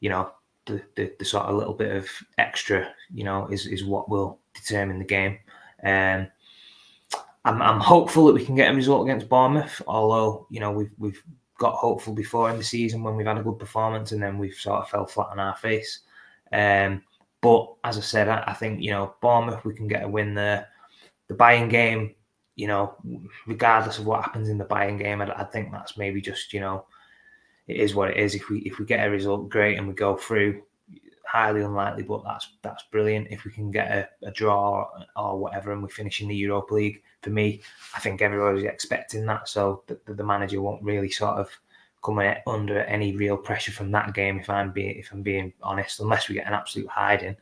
The sort of little bit of extra is what will determine the game. I'm hopeful that we can get a result against Bournemouth, although we've got hopeful before in the season when we've had a good performance and then we've sort of fell flat on our face. But as I said, I think Bournemouth, we can get a win there. The Bayern game, regardless of what happens in the Bayern game, I think that's maybe just it is what it is. If we get a result, great, and we go through. Highly unlikely, but that's brilliant. If we can get a draw or whatever, and we finish in the Europa League, for me, I think everybody's expecting that. So the manager won't really sort of come under any real pressure from that game, if I'm being honest, unless we get an absolute hiding.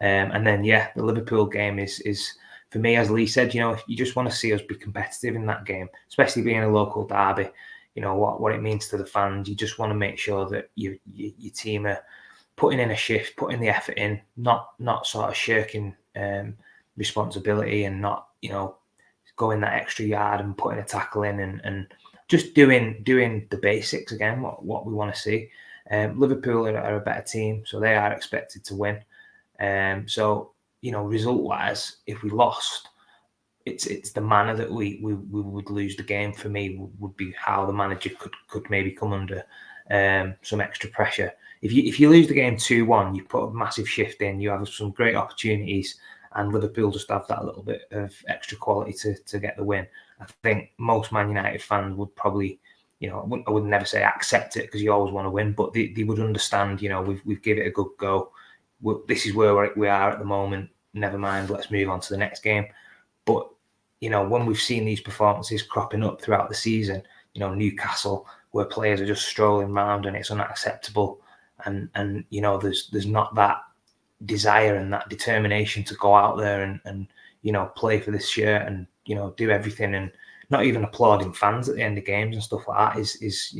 And then the Liverpool game is for me, as Lee said, you just want to see us be competitive in that game, especially being a local derby. What it means to the fans. You just want to make sure that your team are putting in a shift, putting the effort in, not sort of shirking responsibility and not going that extra yard and putting a tackle in and just doing the basics again. What we want to see. Liverpool are a better team, so they are expected to win. So result wise, if we lost, it's the manner that we would lose the game. For me, would be how the manager could maybe come under some extra pressure. If you lose the game 2-1, you put a massive shift in, you have some great opportunities, and Liverpool just have that little bit of extra quality to get the win. I think most Man United fans would probably, I would never say accept it because you always want to win, but they would understand, we've given it a good go. This is where we are at the moment. Never mind, let's move on to the next game. But, when we've seen these performances cropping up throughout the season, Newcastle, where players are just strolling around and it's unacceptable. And there's not that desire and that determination to go out there and play for this shirt and do everything, and not even applauding fans at the end of games and stuff like that is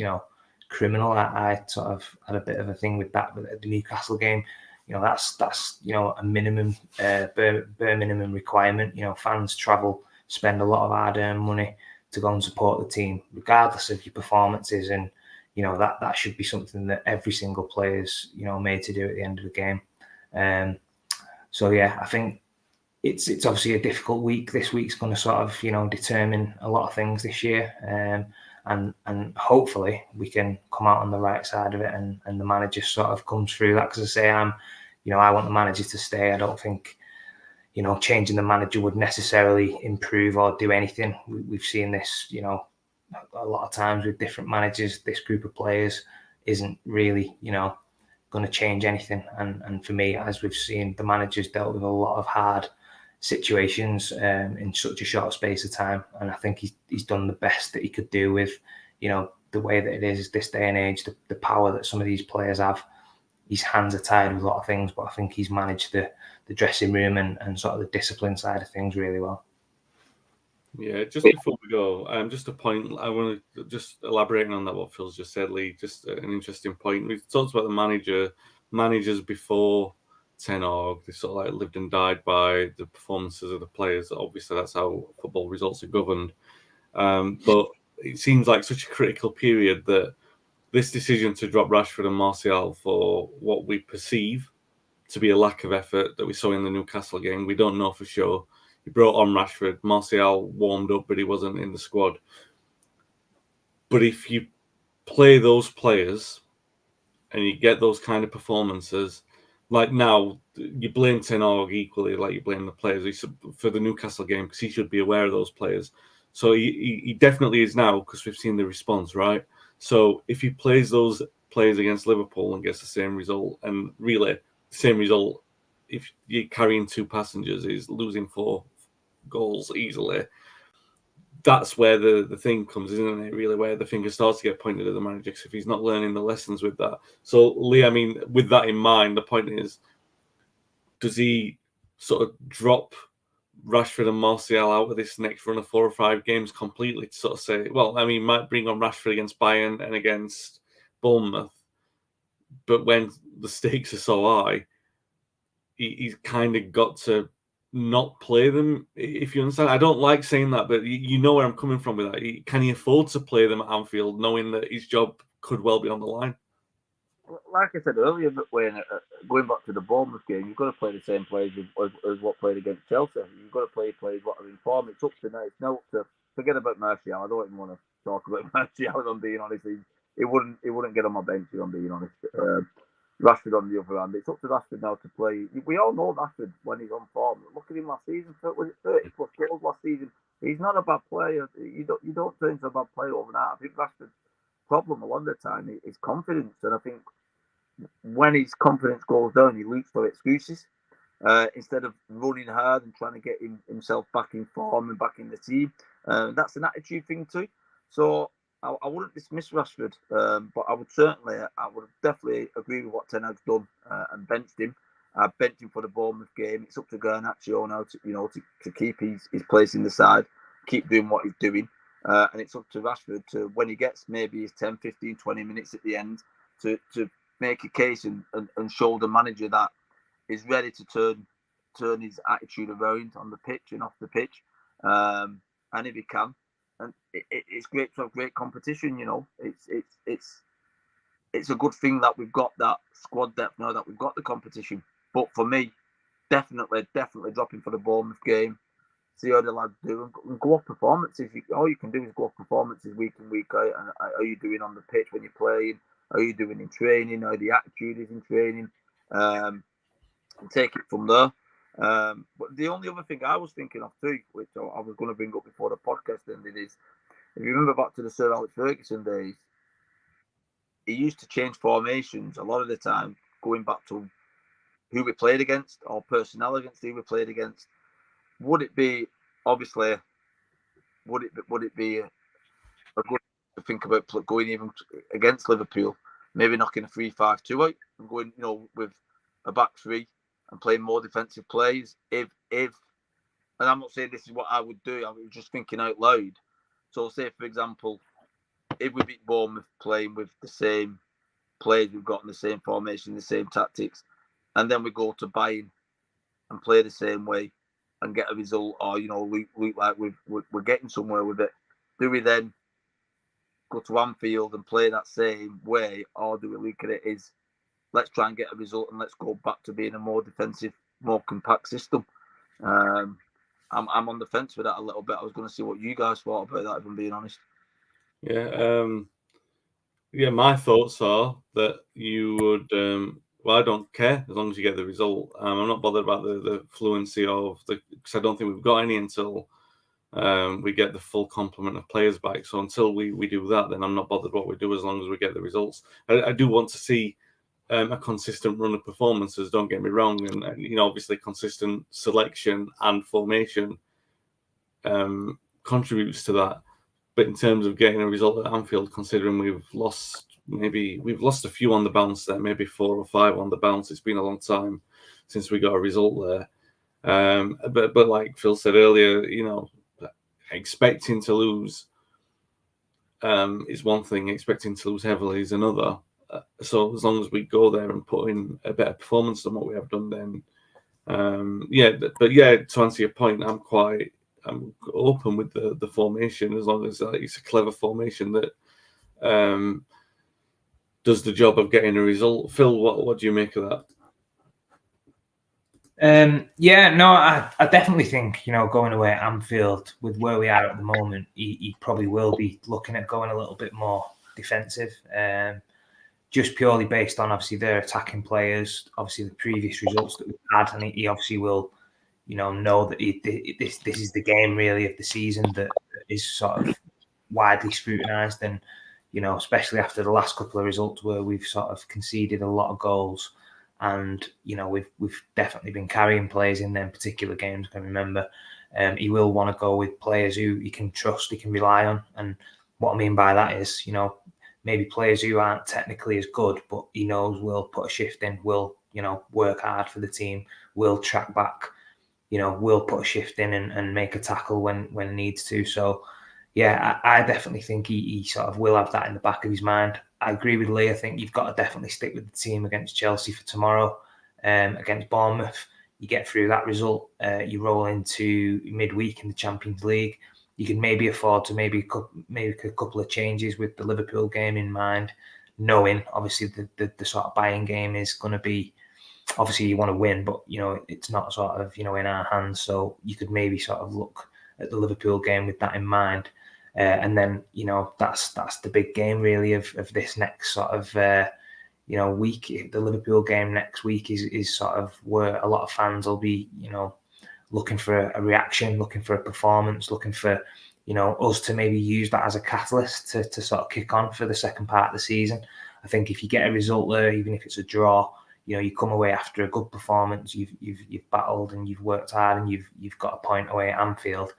criminal. I sort of had a bit of a thing with that with the Newcastle game. That's a minimum bare minimum requirement. Fans travel, spend a lot of hard-earned money to go and support the team, regardless of your performances, and that should be something that every single player is made to do at the end of the game. I think it's obviously a difficult week. This week's going to sort of determine a lot of things this year, and hopefully we can come out on the right side of it, and the manager sort of comes through that. Because I say I want the manager to stay. I don't think changing the manager would necessarily improve or do anything. We've seen this a lot of times with different managers. This group of players isn't really going to change anything, and for me, as we've seen, the manager's dealt with a lot of hard situations in such a short space of time, and I think he's done the best that he could do with the way that it is this day and age, the power that some of these players have. His hands are tied with a lot of things, but I think he's managed the dressing room and sort of the discipline side of things really well. Yeah, just before we go, just a point I want to just elaborating on that what Phil's just said, Lee. Just an interesting point. We've talked about the manager managers before Ten Hag, they sort of like lived and died by the performances of the players. Obviously, that's how football results are governed. But it seems like such a critical period that this decision to drop Rashford and Martial for what we perceive to be a lack of effort that we saw in the Newcastle game, we don't know for sure. He brought on Rashford. Martial warmed up, but he wasn't in the squad. But if you play those players and you get those kind of performances, like now, you blame Ten Hag equally, like you blame the players for the Newcastle game, because he should be aware of those players. So he definitely is now, because we've seen the response, right? So if he plays those players against Liverpool and gets the same result, and really the same result, if you're carrying 2 passengers, is losing 4 goals easily. That's where the thing comes, isn't it? Really, where the finger starts to get pointed at the manager, if he's not learning the lessons with that. So, Lee, I mean, with that in mind, the point is, does he sort of drop Rashford and Martial out of this next run of 4 or 5 games completely to sort of say, well, I mean, might bring on Rashford against Bayern and against Bournemouth, but when the stakes are so high, he's kind of got to not play them, if you understand. I don't like saying that, but you know where I'm coming from with that. Can he afford to play them at Anfield, knowing that his job could well be on the line? Like I said earlier, when going back to the Bournemouth game, you've got to play the same players as what played against Chelsea. You've got to play players what are in form. It's up to now. It's now up to, forget about Martial. I don't even want to talk about Martial, if I'm being honest. He wouldn't get on my bench, if I'm being honest. Rashford on the other hand, it's up to Rashford now to play. We all know Rashford when he's on form. Look at him last season. Was it 30 plus goals last season? He's not a bad player. You don't turn into a bad player overnight. I think Rashford's problem a lot of the time is confidence, and I think when his confidence goes down, he looks for excuses instead of running hard and trying to get himself back in form and back in the team. That's an attitude thing too. So I wouldn't dismiss Rashford, but I would definitely agree with what Ten Hag's done and benched him. I benched him for the Bournemouth game. It's up to Garnacho now to keep his place in the side, keep doing what he's doing. And it's up to Rashford to, when he gets maybe his 10, 15, 20 minutes at the end, to make a case and show the manager that he's ready to turn his attitude around on the pitch and off the pitch. And if he can, and it's great to have great competition. It's a good thing that we've got that squad depth now, that we've got the competition. But for me, definitely dropping for the Bournemouth game. See how the lads do and go off performances. All you can do is go off performances week in, week out. And how are you doing on the pitch when you're playing? How are you doing in training? How the attitude is in training? And take it from there. But the only other thing I was thinking of too, which I was going to bring up before the podcast ended, is if you remember back to the Sir Alex Ferguson days, he used to change formations a lot of the time, going back to who we played against or personnel against who we played against. Would it be a good to think about going even against Liverpool, maybe knocking a 3-5-2 out and going, with a back 3 and playing more defensive plays? If and I'm not saying this is what I would do, I was just thinking out loud. So say, for example, if we beat Bournemouth playing with the same players we've got in the same formation, the same tactics, and then we go to Bayern and play the same way and get a result, or look like we're getting somewhere with it, do we then go to Anfield and play that same way, or do we look at it as, let's try and get a result and let's go back to being a more defensive, more compact system? I'm on the fence with that a little bit. I was going to see what you guys thought about that, if I'm being honest. Yeah, my thoughts are that you would. Well, I don't care as long as you get the result. I'm not bothered about the fluency of because I don't think we've got any until we get the full complement of players back. So until we do that, then I'm not bothered what we do as long as we get the results. I do want to see a consistent run of performances. Don't get me wrong, and obviously consistent selection and formation contributes to that. But in terms of getting a result at Anfield, considering we've lost a few on the bounce there, maybe 4 or 5 on the bounce. It's been a long time since we got a result there. But like Phil said earlier, expecting to lose is one thing. Expecting to lose heavily is another. So as long as we go there and put in a better performance than what we have done, then to answer your point, I'm open with the formation as long as it's a clever formation that does the job of getting a result. Phil, what do you make of that? I definitely think, going away at Anfield with where we are at the moment, he probably will be looking at going a little bit more defensive, just purely based on obviously their attacking players, obviously the previous results that we've had, and he obviously will, know that this is the game really of the season that is sort of widely scrutinised, and especially after the last couple of results where we've sort of conceded a lot of goals. And we've definitely been carrying players in them particular games. I can remember he will want to go with players who he can trust, he can rely on. And what I mean by that is, maybe players who aren't technically as good, but he knows will put a shift in, will work hard for the team, will track back, will put a shift in and make a tackle when needs to. So yeah, I definitely think he sort of will have that in the back of his mind. I agree with Lee. I think you've got to definitely stick with the team against Chelsea for tomorrow. Against Bournemouth, you get through that result, you roll into midweek in the Champions League. You can maybe afford to make a couple of changes with the Liverpool game in mind, knowing obviously the sort of buying game is going to be, obviously you want to win, but it's not sort of in our hands. So you could maybe sort of look at the Liverpool game with that in mind. And then that's the big game really of this next sort of week. The Liverpool game next week is sort of where a lot of fans will be looking for a reaction, looking for a performance, looking for us to maybe use that as a catalyst to sort of kick on for the second part of the season. I think if you get a result there, even if it's a draw, you come away after a good performance, you've battled and you've worked hard and you've got a point away at Anfield.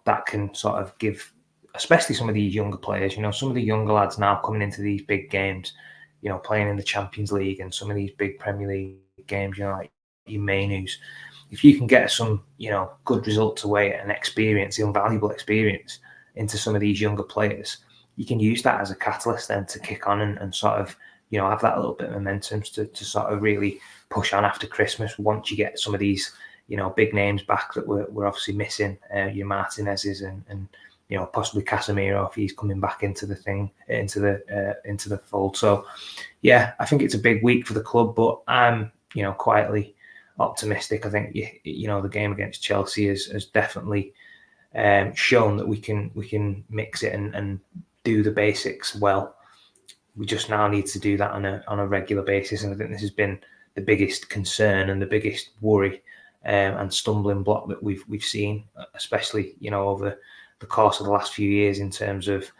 That can sort of give, especially some of these younger players, some of the younger lads now coming into these big games, playing in the Champions League and some of these big Premier League games, like your Mainus. If you can get some, good results away and experience, invaluable experience into some of these younger players, you can use that as a catalyst then to kick on and sort of, have that little bit of momentum to sort of really push on after Christmas once you get some of these, big names back that we're obviously missing, your Martinez's and possibly Casemiro if he's coming back into the fold. So yeah, I think it's a big week for the club, but I'm quietly optimistic. I think the game against Chelsea has definitely shown that we can mix it and do the basics well. We just now need to do that on a regular basis, and I think this has been the biggest concern and the biggest worry and stumbling block that we've seen, especially over the course of the last few years in terms of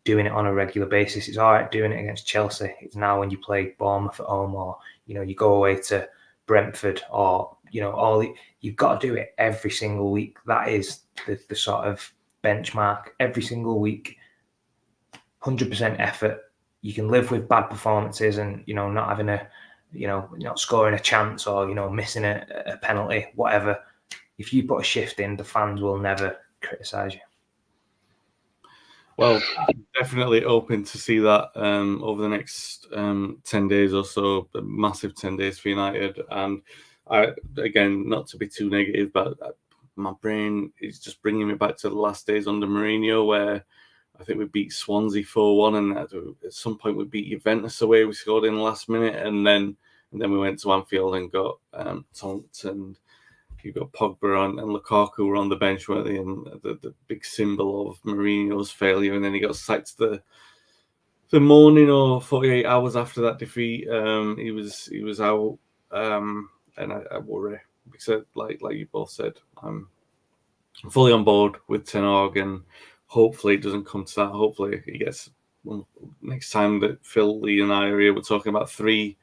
doing it on a regular basis. It's all right doing it against Chelsea. It's now when you play Bournemouth at home, or you go away to Brentford, or you've got to do it every single week. That is the sort of benchmark. Every single week, 100% effort. You can live with bad performances and not having not scoring a chance or missing a penalty, whatever. If you put a shift in, the fans will never criticise you. Well, definitely open to see that over the next 10 days or so. A massive 10 days for United. And again, not to be too negative, but my brain is just bringing me back to the last days under Mourinho, where I think we beat Swansea 4-1, and at some point we beat Juventus away. We scored in the last minute, and then we went to Anfield and got tonked, and you've got Pogba and Lukaku were on the bench, weren't they? And the big symbol of Mourinho's failure, and then he got sacked the morning or 48 hours after that defeat. He was out, and I worry because, like you both said, I'm fully on board with Ten Hag, and hopefully it doesn't come to that. Hopefully he gets, next time that Phil, Lee and I are here, we're talking about 3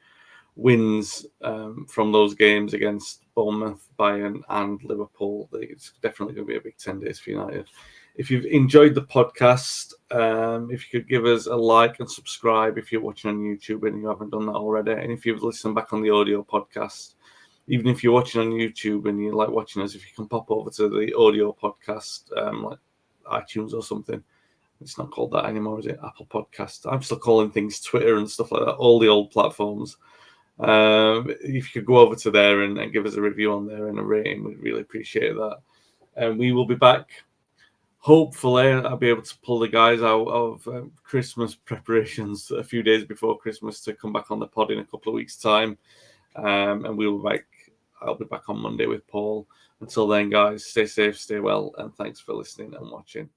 wins from those games against Bournemouth, Bayern and Liverpool. It's definitely going to be a big 10 days for United. If you've enjoyed the podcast, if you could give us a like and subscribe if you're watching on YouTube and you haven't done that already. And if you've listened back on the audio podcast, even if you're watching on YouTube and you like watching us, if you can pop over to the audio podcast, like iTunes or something, It's not called that anymore, is it? Apple Podcast. I'm still calling things Twitter and stuff like that. All the old platforms. If you could go over to there and give us a review on there and a rating, we'd really appreciate that. And we will be back. Hopefully, I'll be able to pull the guys out of Christmas preparations a few days before Christmas to come back on the pod in a couple of weeks' time. And I'll be back on Monday with Paul. Until then, guys, stay safe, stay well, and thanks for listening and watching.